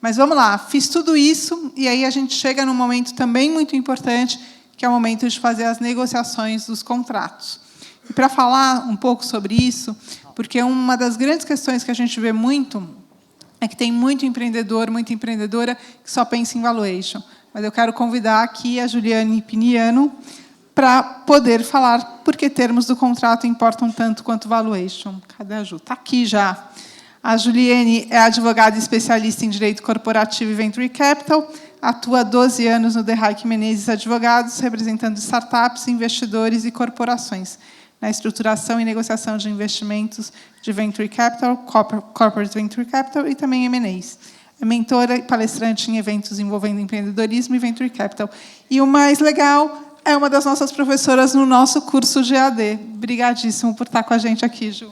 Mas vamos lá, fiz tudo isso, e aí a gente chega num momento também muito importante, que é o momento de fazer as negociações dos contratos. E para falar um pouco sobre isso, porque uma das grandes questões que a gente vê muito é que tem muito empreendedor, muita empreendedora que só pensa em valuation. Mas eu quero convidar aqui a Juliane Piniano para poder falar por que termos do contrato importam tanto quanto valuation. Cadê a Ju? Está aqui já. A Juliane é advogada especialista em direito corporativo e venture capital, atua há 12 anos no The Hayek Menezes Advogados, representando startups, investidores e corporações, na estruturação e negociação de investimentos de venture capital, corporate venture capital e também M&As. É mentora e palestrante em eventos envolvendo empreendedorismo e venture capital. E o mais legal, é uma das nossas professoras no nosso curso de AD. Obrigadíssimo por estar com a gente aqui, Ju.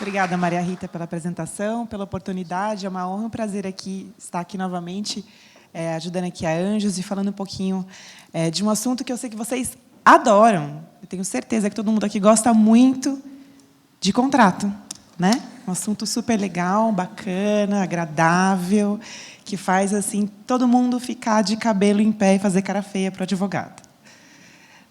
Obrigada, Maria Rita, pela apresentação, pela oportunidade. É uma honra e um prazer estar aqui novamente, ajudando aqui a Anjos e falando um pouquinho de um assunto que eu sei que vocês adoram. Eu tenho certeza que todo mundo aqui gosta muito de contrato, né? Um assunto super legal, bacana, agradável, que faz assim todo mundo ficar de cabelo em pé e fazer cara feia para o advogado.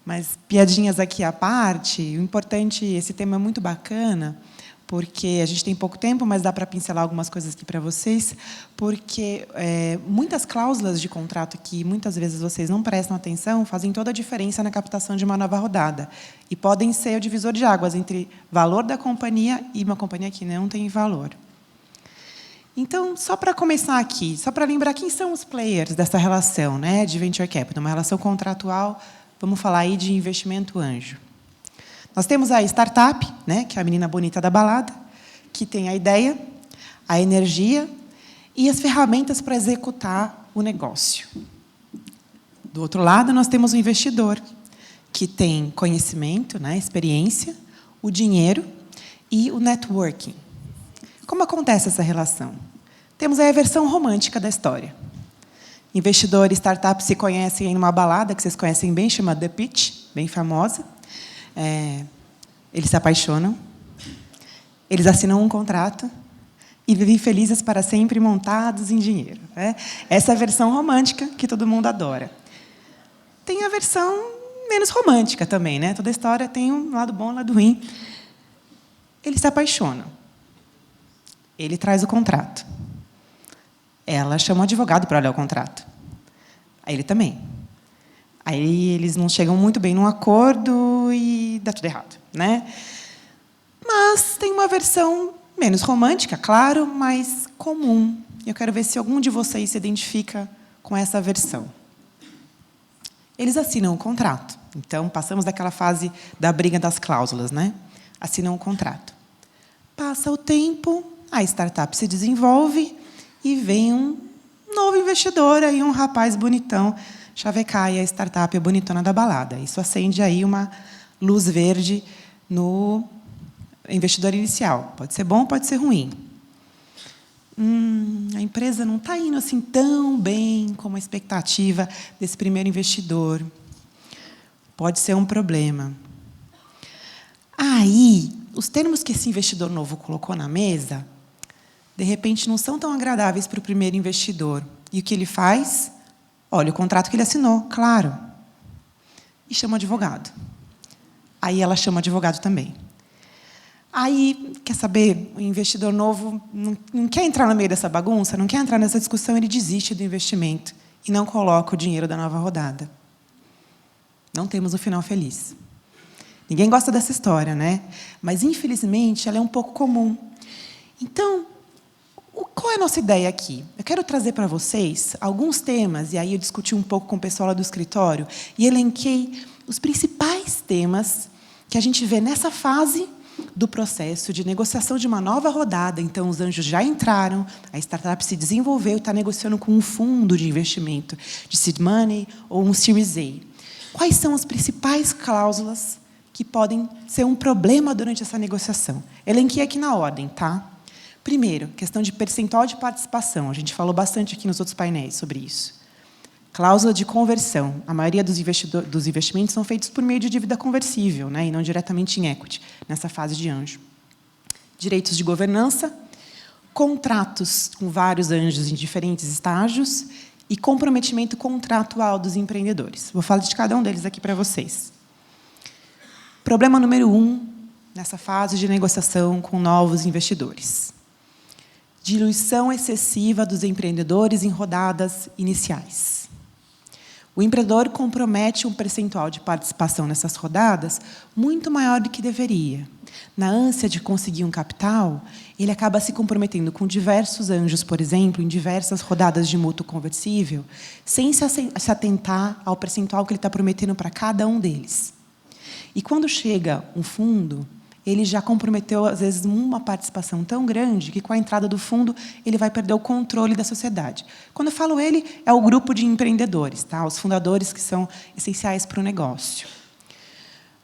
Mas piadinhas aqui à parte, o importante, esse tema é muito bacana, porque a gente tem pouco tempo, mas dá para pincelar algumas coisas aqui para vocês, porque muitas cláusulas de contrato que muitas vezes vocês não prestam atenção fazem toda a diferença na captação de uma nova rodada e podem ser o divisor de águas entre valor da companhia e uma companhia que não tem valor. Então, só para começar aqui, só para lembrar quem são os players dessa relação, né, de venture capital, uma relação contratual, vamos falar aí de investimento anjo. Nós temos a startup, né, que é a menina bonita da balada, que tem a ideia, a energia e as ferramentas para executar o negócio. Do outro lado, nós temos o investidor, que tem conhecimento, né, experiência, o dinheiro e o networking. Como acontece essa relação? Temos aí a versão romântica da história. Investidor e startup se conhecem em uma balada, que vocês conhecem bem, chama The Pitch, bem famosa. Eles se apaixonam, eles assinam um contrato e vivem felizes para sempre, montados em dinheiro. Essa é a versão romântica que todo mundo adora. Tem a versão menos romântica também, né? Toda história tem um lado bom e um lado ruim. Eles se apaixonam. Ele traz o contrato. Ela chama o advogado para olhar o contrato. Aí ele também. Aí eles não chegam muito bem num acordo e dá tudo errado, né? Mas tem uma versão menos romântica, claro, mas comum. Eu quero ver se algum de vocês se identifica com essa versão. Eles assinam um contrato. Então, passamos daquela fase da briga das cláusulas, né? Assinam um contrato. Passa o tempo, a startup se desenvolve e vem um novo investidor, aí um rapaz bonitão, chavecar a startup bonitona da balada. Isso acende aí uma luz verde no investidor inicial. Pode ser bom, pode ser ruim. A empresa não está indo assim tão bem como a expectativa desse primeiro investidor. Pode ser um problema. Aí, os termos que esse investidor novo colocou na mesa, de repente, não são tão agradáveis para o primeiro investidor. E o que ele faz? Olha o contrato que ele assinou, claro. E chama o advogado. Aí ela chama o advogado também. Aí, quer saber, o investidor novo não quer entrar no meio dessa bagunça, não quer entrar nessa discussão, ele desiste do investimento e não coloca o dinheiro da nova rodada. Não temos um final feliz. Ninguém gosta dessa história, né? Mas, infelizmente, ela é um pouco comum. Então, qual é a nossa ideia aqui? Eu quero trazer para vocês alguns temas, e aí eu discuti um pouco com o pessoal lá do escritório, e elenquei os principais temas que a gente vê nessa fase do processo de negociação de uma nova rodada. Então, os anjos já entraram, a startup se desenvolveu, está negociando com um fundo de investimento, de seed money ou um Series A. Quais são as principais cláusulas que podem ser um problema durante essa negociação? Elenquei aqui na ordem, tá? Primeiro, questão de percentual de participação. A gente falou bastante aqui nos outros painéis sobre isso. Cláusula de conversão. A maioria dos investimentos são feitos por meio de dívida conversível, né, e não diretamente em equity, nessa fase de anjo. direitos de governança, contratos com vários anjos em diferentes estágios e comprometimento contratual dos empreendedores. Vou falar de cada um deles aqui para vocês. Problema número 1, nessa fase de negociação com novos investidores. Diluição excessiva dos empreendedores em rodadas iniciais. O empreendedor compromete um percentual de participação nessas rodadas muito maior do que deveria. Na ânsia de conseguir um capital, ele acaba se comprometendo com diversos anjos, por exemplo, em diversas rodadas de mútuo conversível, sem se atentar ao percentual que ele está prometendo para cada um deles. E quando chega um fundo, ele já comprometeu, às vezes, uma participação tão grande que, com a entrada do fundo, ele vai perder o controle da sociedade. Quando eu falo ele, é o grupo de empreendedores, tá? Os fundadores que são essenciais para o negócio.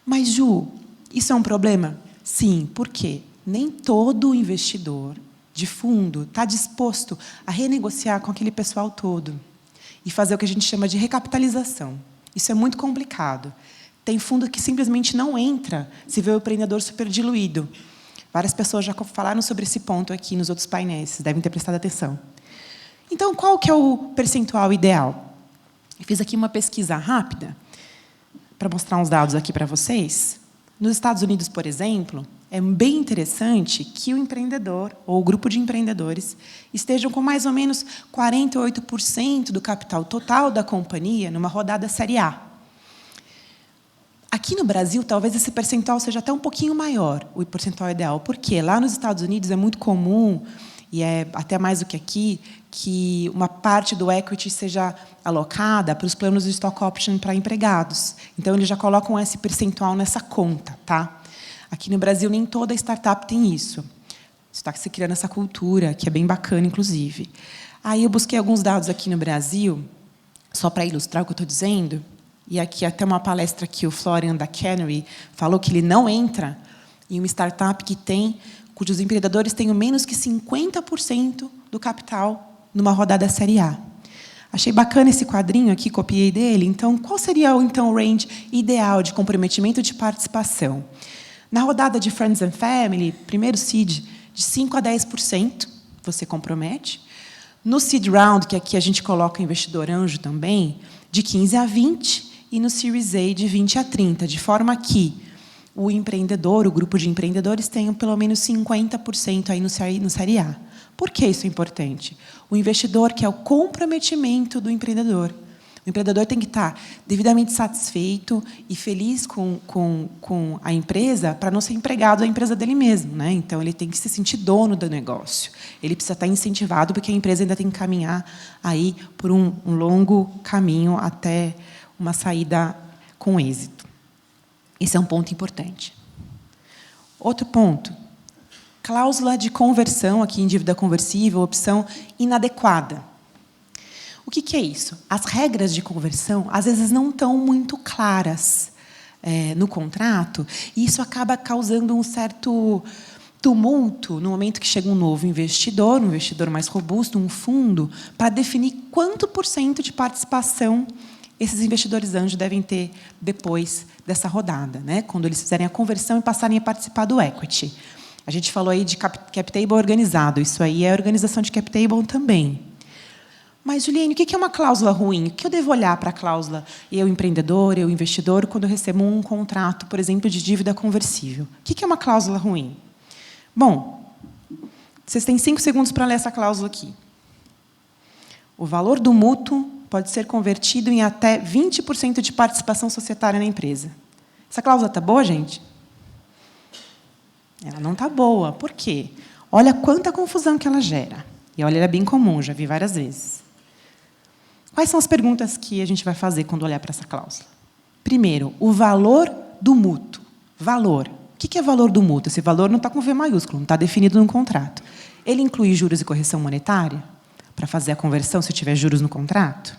Mas, Ju, isso é um problema? Sim, por quê? Nem todo investidor de fundo está disposto a renegociar com aquele pessoal todo e fazer o que a gente chama de recapitalização. Isso é muito complicado. Tem fundo que simplesmente não entra se vê o empreendedor super diluído. Várias pessoas já falaram sobre esse ponto aqui nos outros painéis, vocês devem ter prestado atenção. Então, qual que é o percentual ideal? Eu fiz aqui uma pesquisa rápida para mostrar uns dados aqui para vocês. Nos Estados Unidos, por exemplo, é bem interessante que o empreendedor, ou o grupo de empreendedores, estejam com mais ou menos 48% do capital total da companhia numa rodada Série A. Aqui no Brasil, talvez esse percentual seja até um pouquinho maior, o percentual ideal. Por quê? Lá nos Estados Unidos é muito comum, e é até mais do que aqui, que uma parte do equity seja alocada para os planos de stock option para empregados. Então, eles já colocam esse percentual nessa conta. Tá? Aqui no Brasil, nem toda startup tem isso. Está se criando essa cultura, que é bem bacana, inclusive. Aí eu busquei alguns dados aqui no Brasil, só para ilustrar o que eu estou dizendo. E aqui até uma palestra que o Florian da Canary falou que ele não entra em uma startup cujos empreendedores tenham menos que 50% do capital numa rodada Série A. Achei bacana esse quadrinho aqui, copiei dele. Então, qual seria o range ideal de comprometimento de participação? Na rodada de Friends and Family, primeiro seed, de 5% a 10%, você compromete. No seed round, que aqui a gente coloca investidor anjo também, de 15% a 20%. E no Series A, de 20% a 30%, de forma que o empreendedor, o grupo de empreendedores, tenham pelo menos 50% aí no Série A. Por que isso é importante? O investidor quer o comprometimento do empreendedor. O empreendedor tem que estar devidamente satisfeito e feliz com a empresa para não ser empregado da empresa dele mesmo. Né? Então, ele tem que se sentir dono do negócio. Ele precisa estar incentivado, porque a empresa ainda tem que caminhar aí por um longo caminho até uma saída com êxito. Esse é um ponto importante. Outro ponto, cláusula de conversão, aqui em dívida conversível, opção inadequada. O que é isso? As regras de conversão, às vezes, não estão muito claras no contrato, e isso acaba causando um certo tumulto no momento que chega um novo investidor, um investidor mais robusto, um fundo, para definir quanto % de participação esses investidores anjos devem ter depois dessa rodada, né? Quando eles fizerem a conversão e passarem a participar do equity. A gente falou aí de cap table organizado, isso aí é a organização de cap table também. Mas, Juliane, o que é uma cláusula ruim? O que eu devo olhar para a cláusula, eu empreendedor, eu investidor, quando eu recebo um contrato, por exemplo, de dívida conversível? O que é uma cláusula ruim? Bom, vocês têm 5 segundos para ler essa cláusula aqui. O valor do mútuo pode ser convertido em até 20% de participação societária na empresa. Essa cláusula está boa, gente? Ela não está boa. Por quê? Olha quanta confusão que ela gera. E olha, ela é bem comum, já vi várias vezes. Quais são as perguntas que a gente vai fazer quando olhar para essa cláusula? Primeiro, o valor do mútuo. Valor. O que é valor do mútuo? Esse valor não está com V maiúsculo, não está definido no contrato. Ele inclui juros e correção monetária? Para fazer a conversão, se tiver juros no contrato?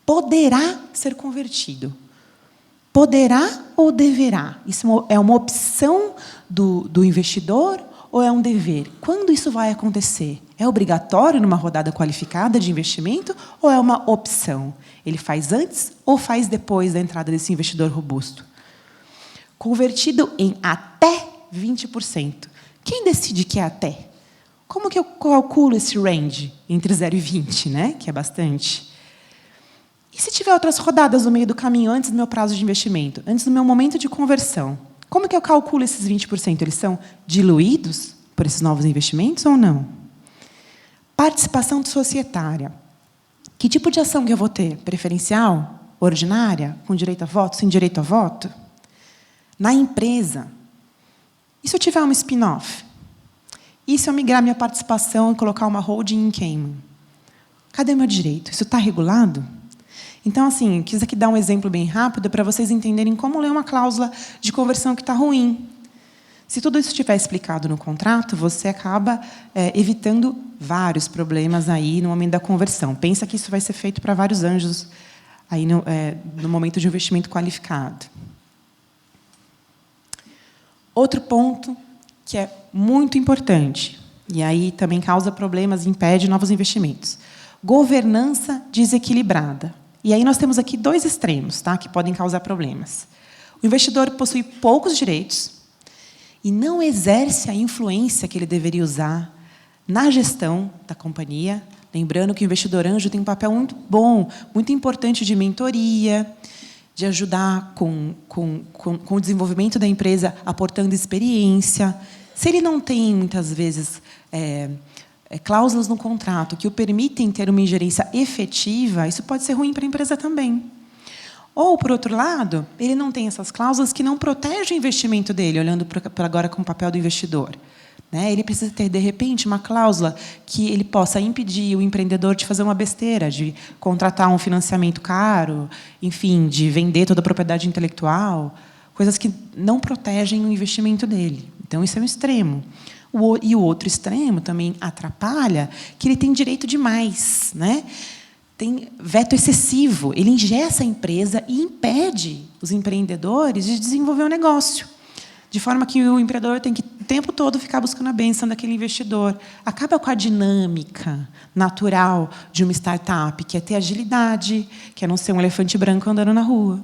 Poderá ser convertido. Poderá ou deverá? Isso é uma opção do investidor ou é um dever? Quando isso vai acontecer? É obrigatório numa rodada qualificada de investimento ou é uma opção? Ele faz antes ou faz depois da entrada desse investidor robusto? Convertido em até 20%. Quem decide que é até? Como que eu calculo esse range entre 0 e 20, né? Que é bastante? E se tiver outras rodadas no meio do caminho, antes do meu prazo de investimento, antes do meu momento de conversão, como que eu calculo esses 20%? Eles são diluídos por esses novos investimentos ou não? Participação societária. Que tipo de ação que eu vou ter? Preferencial? Ordinária? Com direito a voto? Sem direito a voto? Na empresa, e se eu tiver um spin-off? E se eu migrar minha participação e colocar uma holding em Cayman? Cadê meu direito? Isso está regulado? Então, assim, quis aqui dar um exemplo bem rápido para vocês entenderem como ler uma cláusula de conversão que está ruim. Se tudo isso estiver explicado no contrato, você acaba evitando vários problemas aí no momento da conversão. Pensa que isso vai ser feito para vários anjos aí no momento de investimento qualificado. Outro ponto que é muito importante, e aí também causa problemas e impede novos investimentos. Governança desequilibrada. E aí nós temos aqui 2 extremos, tá, que podem causar problemas. O investidor possui poucos direitos e não exerce a influência que ele deveria usar na gestão da companhia. Lembrando que o investidor anjo tem um papel muito bom, muito importante de mentoria, de ajudar com o desenvolvimento da empresa, aportando experiência. Se ele não tem, muitas vezes, cláusulas no contrato que o permitem ter uma ingerência efetiva, isso pode ser ruim para a empresa também. Ou, por outro lado, ele não tem essas cláusulas que não protegem o investimento dele, olhando para agora com o papel do investidor. Ele precisa ter, de repente, uma cláusula que ele possa impedir o empreendedor de fazer uma besteira, de contratar um financiamento caro, enfim, de vender toda a propriedade intelectual, coisas que não protegem o investimento dele. Então, isso é um extremo. E o outro extremo também atrapalha, que ele tem direito demais, Tem veto excessivo. Ele engessa a empresa e impede os empreendedores de desenvolver o negócio. De forma que o empreendedor tem que, o tempo todo, ficar buscando a bênção daquele investidor. Acaba com a dinâmica natural de uma startup, que é ter agilidade, que é não ser um elefante branco andando na rua.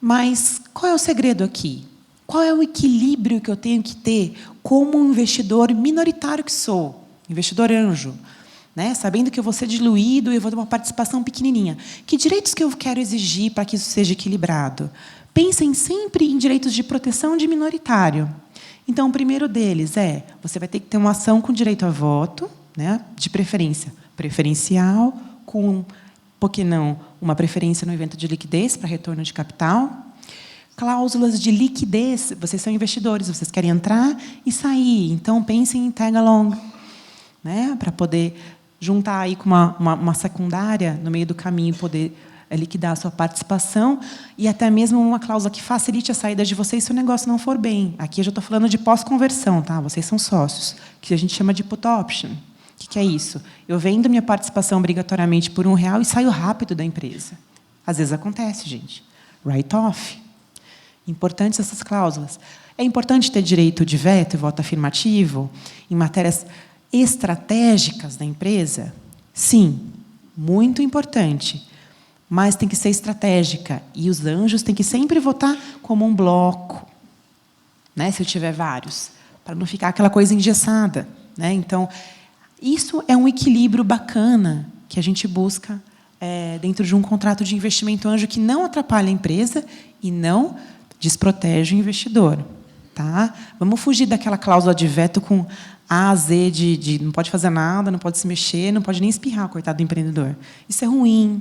Mas qual é o segredo aqui? Qual é o equilíbrio que eu tenho que ter como um investidor minoritário que sou? Investidor anjo. Sabendo que eu vou ser diluído e eu vou ter uma participação pequenininha. Que direitos que eu quero exigir para que isso seja equilibrado? Pensem sempre em direitos de proteção de minoritário. Então, o primeiro deles você vai ter que ter uma ação com direito a voto, de preferência preferencial, com, por que não, uma preferência no evento de liquidez para retorno de capital. Cláusulas de liquidez. Vocês são investidores, vocês querem entrar e sair. Então, pensem em tag-along, para poder juntar aí com uma secundária no meio do caminho, poder liquidar a sua participação, e até mesmo uma cláusula que facilite a saída de vocês se o negócio não for bem. Aqui eu já estou falando de pós-conversão, tá? Vocês são sócios, que a gente chama de put option. O que é isso? Eu vendo minha participação obrigatoriamente por R$1 e saio rápido da empresa. Às vezes acontece, gente. Write-off. Importantes essas cláusulas. É importante ter direito de veto e voto afirmativo em matérias estratégicas da empresa? Sim, muito importante. Mas tem que ser estratégica. E os anjos têm que sempre votar como um bloco, se eu tiver vários, para não ficar aquela coisa engessada. Então, isso é um equilíbrio bacana que a gente busca dentro de um contrato de investimento anjo que não atrapalha a empresa e não desprotege o investidor. Tá? Vamos fugir daquela cláusula de veto com A a Z de não pode fazer nada, não pode se mexer, não pode nem espirrar, coitado do empreendedor. Isso é ruim.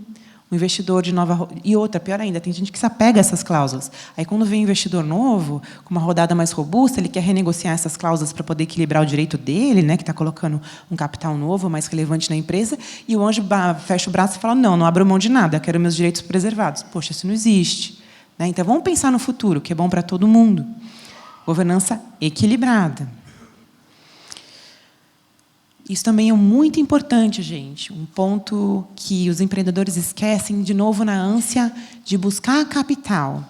O investidor de nova... E outra, pior ainda, tem gente que se apega a essas cláusulas. Aí, quando vem um investidor novo, com uma rodada mais robusta, ele quer renegociar essas cláusulas para poder equilibrar o direito dele, que está colocando um capital novo, mais relevante na empresa, e o anjo fecha o braço e fala, não abro mão de nada, eu quero meus direitos preservados. Poxa, isso não existe. Então, vamos pensar no futuro, que é bom para todo mundo. Governança equilibrada. Isso também é muito importante, gente. Um ponto que os empreendedores esquecem, de novo, na ânsia de buscar capital.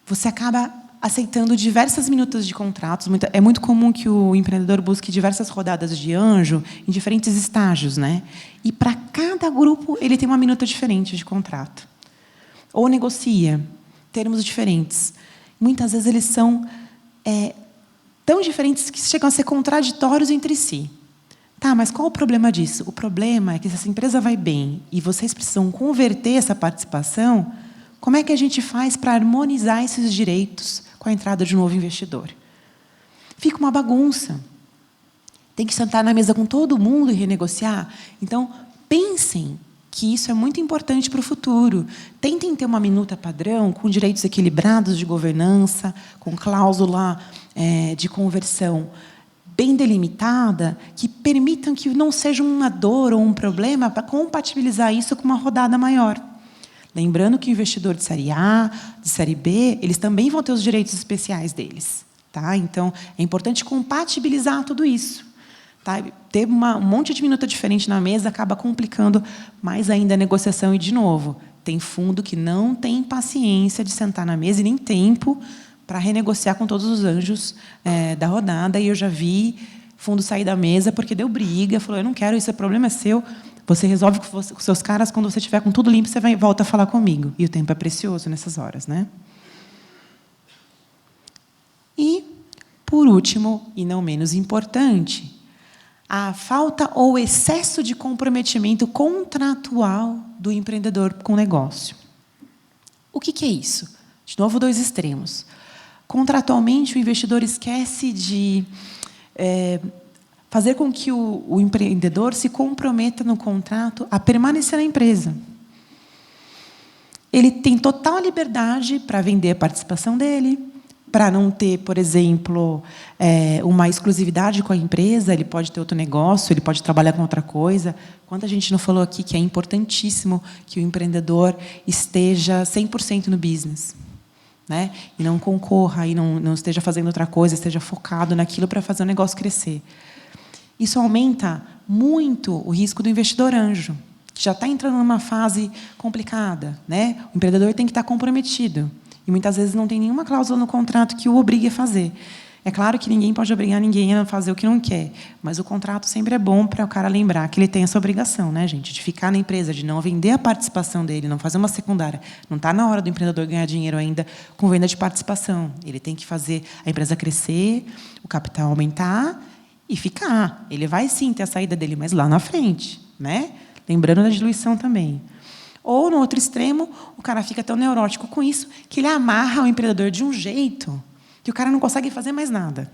Você acaba aceitando diversas minutas de contratos. É muito comum que o empreendedor busque diversas rodadas de anjo em diferentes estágios. E, para cada grupo, ele tem uma minuta diferente de contrato. Ou negocia termos diferentes. Muitas vezes, eles são tão diferentes que chegam a ser contraditórios entre si. Tá, mas qual o problema disso? O problema é que se essa empresa vai bem e vocês precisam converter essa participação, como é que a gente faz para harmonizar esses direitos com a entrada de um novo investidor? Fica uma bagunça. Tem que sentar na mesa com todo mundo e renegociar. Então, pensem que isso é muito importante para o futuro. Tentem ter uma minuta padrão com direitos equilibrados de governança, com cláusula de conversão bem delimitada, que permitam que não seja uma dor ou um problema para compatibilizar isso com uma rodada maior. Lembrando que o investidor de série A, de série B, eles também vão ter os direitos especiais deles. Tá? Então, é importante compatibilizar tudo isso. Tá? Ter um monte de minuta diferente na mesa acaba complicando mais ainda a negociação. E, de novo, tem fundo que não tem paciência de sentar na mesa e nem tempo para renegociar com todos os anjos da rodada. E eu já vi fundo sair da mesa porque deu briga, falou, eu não quero, isso, o problema é seu, você resolve com os seus caras, quando você estiver com tudo limpo, você volta a falar comigo. E o tempo é precioso nessas horas, né? E, por último, e não menos importante, a falta ou excesso de comprometimento contratual do empreendedor com o negócio. O que é isso? De novo, dois extremos. Contratualmente, o investidor esquece de fazer com que o empreendedor se comprometa no contrato a permanecer na empresa. Ele tem total liberdade para vender a participação dele, para não ter, por exemplo, uma exclusividade com a empresa, ele pode ter outro negócio, ele pode trabalhar com outra coisa. Quanta gente não falou aqui que é importantíssimo que o empreendedor esteja 100% no business, né? E não concorra, e não esteja fazendo outra coisa, esteja focado naquilo para fazer o negócio crescer. Isso aumenta muito o risco do investidor anjo, que já está entrando numa fase complicada, né? O empreendedor tem que estar comprometido. E, muitas vezes, não tem nenhuma cláusula no contrato que o obrigue a fazer. É claro que ninguém pode obrigar ninguém a fazer o que não quer, mas o contrato sempre é bom para o cara lembrar que ele tem essa obrigação, né, gente? De ficar na empresa, de não vender a participação dele, não fazer uma secundária. Não está na hora do empreendedor ganhar dinheiro ainda com venda de participação. Ele tem que fazer a empresa crescer, o capital aumentar e ficar. Ele vai, sim, ter a saída dele, mas lá na frente, né? Lembrando da diluição também. Ou, no outro extremo, o cara fica tão neurótico com isso que ele amarra o empreendedor de um jeito que o cara não consegue fazer mais nada.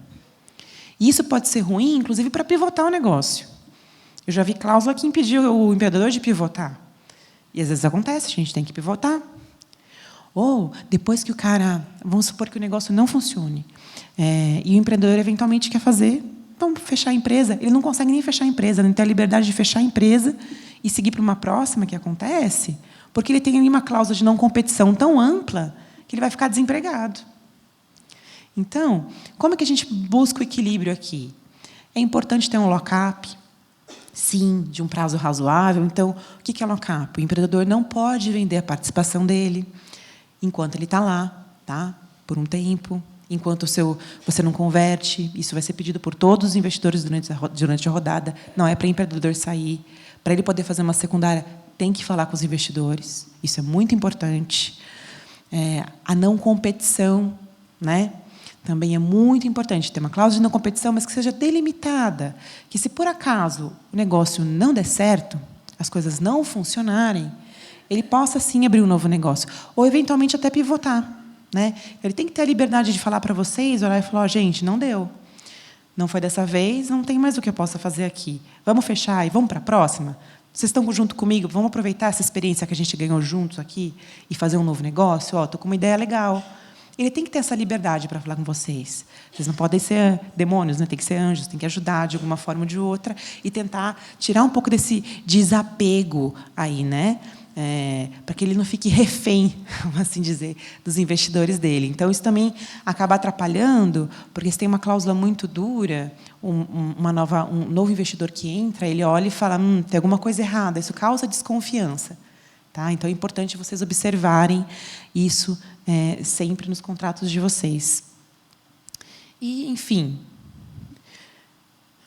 E isso pode ser ruim, inclusive, para pivotar o negócio. Eu já vi cláusula que impediu o empreendedor de pivotar. E, às vezes, acontece, a gente tem que pivotar. Ou, depois que o cara... Vamos supor que o negócio não funcione. E o empreendedor, eventualmente, quer fazer... Vamos fechar a empresa. Ele não consegue nem fechar a empresa, não tem a liberdade de fechar a empresa e seguir para uma próxima que acontece, porque ele tem uma cláusula de não competição tão ampla que ele vai ficar desempregado. Então, como é que a gente busca o equilíbrio aqui? É importante ter um lock-up, sim, de um prazo razoável. Então, o que é lock-up? O empreendedor não pode vender a participação dele enquanto ele está lá, tá? Por um tempo. Enquanto você não converte, isso vai ser pedido por todos os investidores durante a rodada. Não é para o empreendedor sair. Para ele poder fazer uma secundária, tem que falar com os investidores. Isso é muito importante. A não competição, né? Também é muito importante ter uma cláusula de não competição, mas que seja delimitada. Que, se por acaso o negócio não der certo, as coisas não funcionarem, ele possa, sim, abrir um novo negócio. Ou, eventualmente, até pivotar. Né? Ele tem que ter a liberdade de falar para vocês, olhar e falar, gente, não deu. Não foi dessa vez, não tem mais o que eu possa fazer aqui. Vamos fechar e vamos para a próxima? Vocês estão junto comigo? Vamos aproveitar essa experiência que a gente ganhou juntos aqui e fazer um novo negócio? Estou com uma ideia legal. Ele tem que ter essa liberdade para falar com vocês. Vocês não podem ser demônios, né? Tem que ser anjos, tem que ajudar de alguma forma ou de outra e tentar tirar um pouco desse desapego aí, né? Para que ele não fique refém, vamos assim dizer, dos investidores dele. Então, isso também acaba atrapalhando, porque se tem uma cláusula muito dura, um novo investidor que entra, ele olha e fala, tem alguma coisa errada, isso causa desconfiança. Tá? Então, é importante vocês observarem isso sempre nos contratos de vocês. E, enfim,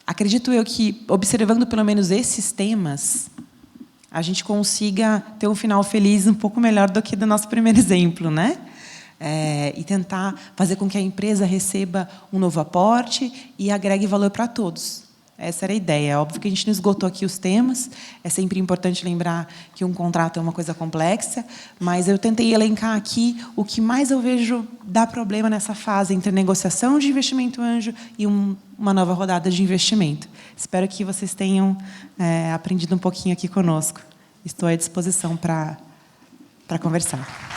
acredito eu que, observando pelo menos esses temas, a gente consiga ter um final feliz um pouco melhor do que do nosso primeiro exemplo, né? e tentar fazer com que a empresa receba um novo aporte e agregue valor para todos. Essa era a ideia. É óbvio que a gente não esgotou aqui os temas, é sempre importante lembrar que um contrato é uma coisa complexa, mas eu tentei elencar aqui o que mais eu vejo dar problema nessa fase entre negociação de investimento anjo e uma nova rodada de investimento. Espero que vocês tenham aprendido um pouquinho aqui conosco. Estou à disposição para conversar.